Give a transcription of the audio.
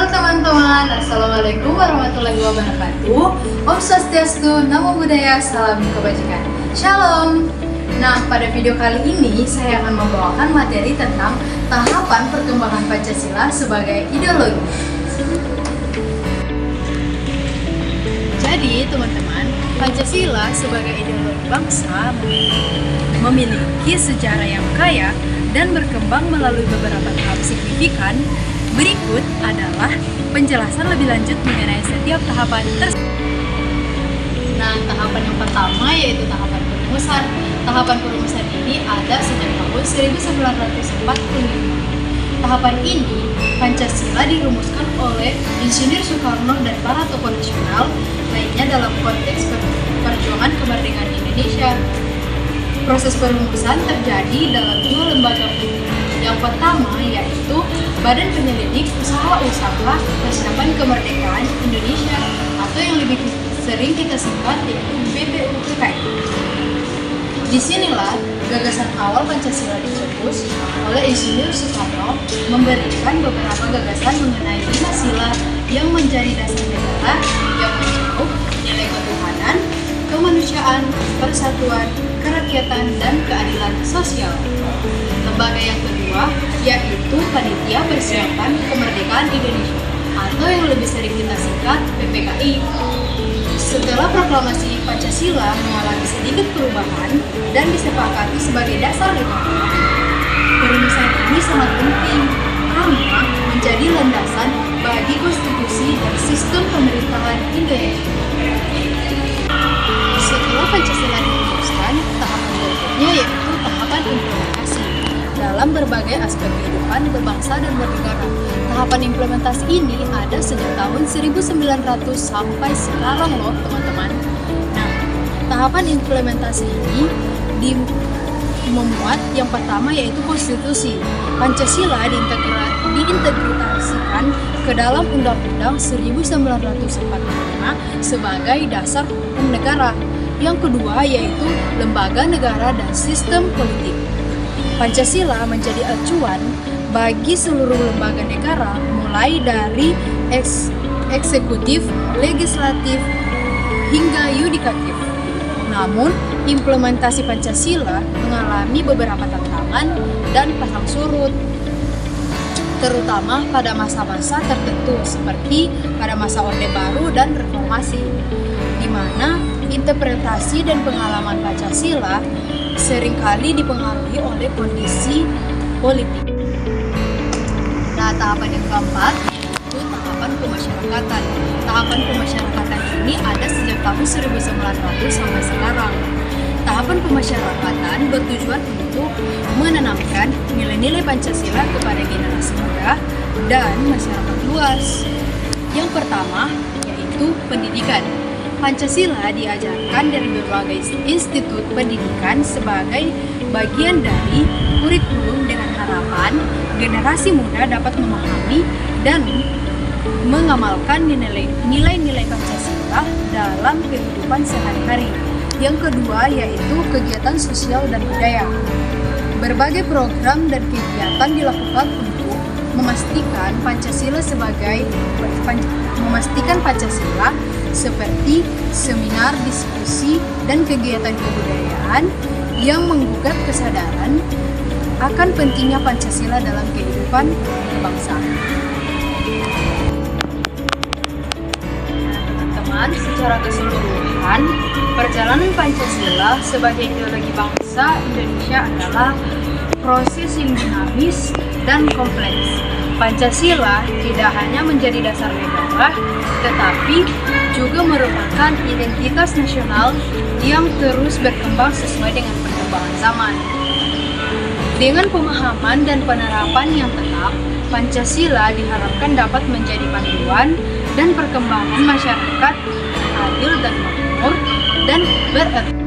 Halo teman-teman, Assalamualaikum warahmatullahi wabarakatuh. Om Swastiastu, Namo Buddhaya, Salam Kebajikan. Shalom. Nah, pada video kali ini saya akan membawakan materi tentang tahapan perkembangan Pancasila sebagai ideologi. Jadi, teman-teman, Pancasila sebagai ideologi bangsa memiliki sejarah yang kaya dan berkembang melalui beberapa tahap signifikan. Berikut adalah penjelasan lebih lanjut mengenai setiap tahapan tersebut. Nah, tahapan yang pertama yaitu tahapan perumusan. Tahapan perumusan ini ada sejak tahun 1945. Tahapan ini, Pancasila dirumuskan oleh Insinyur Soekarno dan para tokoh nasional lainnya dalam konteks perjuangan kemerdekaan Indonesia. Proses perumusan terjadi dalam dua lembaga penting. Yang pertama yaitu Badan Penyelidik Usaha-Usaha Persiapan Kemerdekaan Indonesia atau yang lebih sering kita singkat yaitu BPUPKI. Disinilah gagasan awal Pancasila dicetus oleh Insinyur Soekarno, memberikan beberapa gagasan mengenai 5 sila yang menjadi dasar negara yang mencakup nilai ketuhanan, kemanusiaan, persatuan, kerakyatan, dan keadilan sosial. Lembaga yang kedua yaitu Panitia Persiapan Kemerdekaan Indonesia atau yang lebih sering kita singkat PPKI. Setelah proklamasi Pancasila mengalami sedikit perubahan dan disepakati sebagai dasar negara, perumusan ini sangat penting karena menjadi landasan bagi konstitusi dan sistem pemerintahan Indonesia. Setelah Pancasila dirumuskan, tahapan berikutnya yaitu tahapan implementasi dalam berbagai aspek kehidupan berbangsa dan bernegara. Tahapan implementasi ini ada sejak tahun 1900 sampai sekarang loh teman-teman. Nah, tahapan implementasi ini memuat yang pertama yaitu konstitusi. Pancasila diintegrasikan ke dalam Undang-Undang 1945 sebagai dasar hukum negara. Yang kedua yaitu lembaga negara dan sistem politik. Pancasila menjadi acuan bagi seluruh lembaga negara mulai dari eksekutif, legislatif, hingga yudikatif. Namun, implementasi Pancasila mengalami beberapa tantangan dan pasang surut, terutama pada masa-masa tertentu seperti pada masa Orde Baru dan Reformasi, di mana interpretasi dan pengalaman Pancasila seringkali dipengaruhi oleh kondisi politik. Nah, tahapan yang keempat itu tahapan pemasyarakatan. Tahapan pemasyarakatan ini ada sejak tahun 1900 sampai sekarang. Tahapan pemasyarakatan bertujuan untuk menanamkan nilai-nilai Pancasila kepada generasi muda dan masyarakat luas. Yang pertama yaitu pendidikan. Pancasila diajarkan dari berbagai institut pendidikan sebagai bagian dari kurikulum dengan harapan generasi muda dapat memahami dan mengamalkan nilai-nilai Pancasila dalam kehidupan sehari-hari. Yang kedua yaitu kegiatan sosial dan budaya. Berbagai program dan kegiatan dilakukan untuk memastikan Pancasila seperti seminar, diskusi, dan kegiatan kebudayaan yang menggugat kesadaran akan pentingnya Pancasila dalam kehidupan berbangsa. Teman-teman, secara keseluruhan, perjalanan Pancasila sebagai ideologi bangsa Indonesia adalah proses yang dinamis dan kompleks. Pancasila tidak hanya menjadi dasar negara, tetapi juga merupakan identitas nasional yang terus berkembang sesuai dengan perkembangan zaman. Dengan pemahaman dan penerapan yang tetap, Pancasila diharapkan dapat menjadi panduan dan perkembangan masyarakat adil dan makmur dan beretika.